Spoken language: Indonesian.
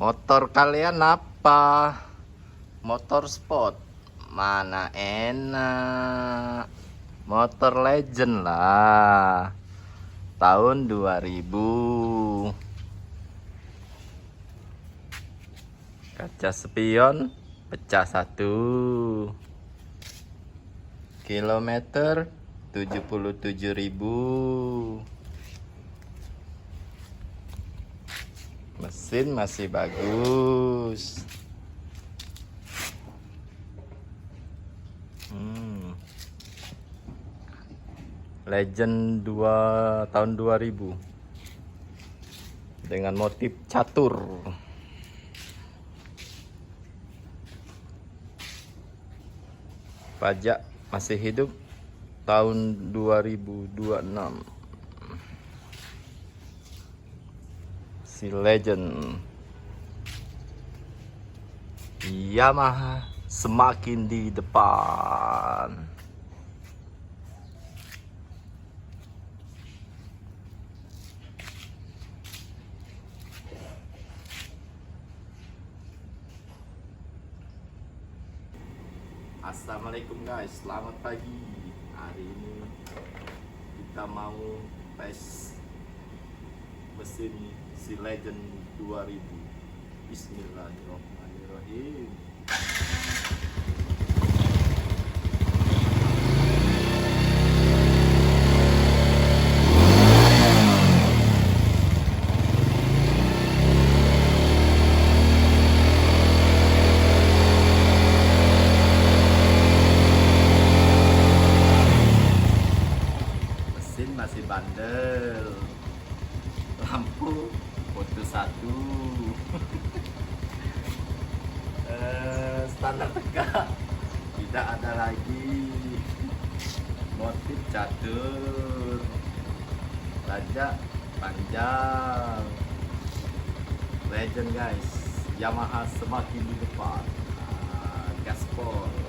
Motor kalian apa? Motor sport? Mana enak? Motor legend lah. Tahun 2000. Kaca spion pecah 1. Kilometer 77.000. Mesin masih bagus. Legend tahun 2000 dengan motif catur. Pajak masih hidup tahun 2026. Si Legend Yamaha semakin di depan. Assalamualaikum guys, selamat pagi. Hari ini kita mau tes mesin si Legend 2000. Bismillahirrahmanirrahim. Mesin masih bandel, lampu putus 1. Standar tegak tidak ada lagi, motif catur, pajak panjang. Legend guys, Yamaha semakin di depan. Gaspol.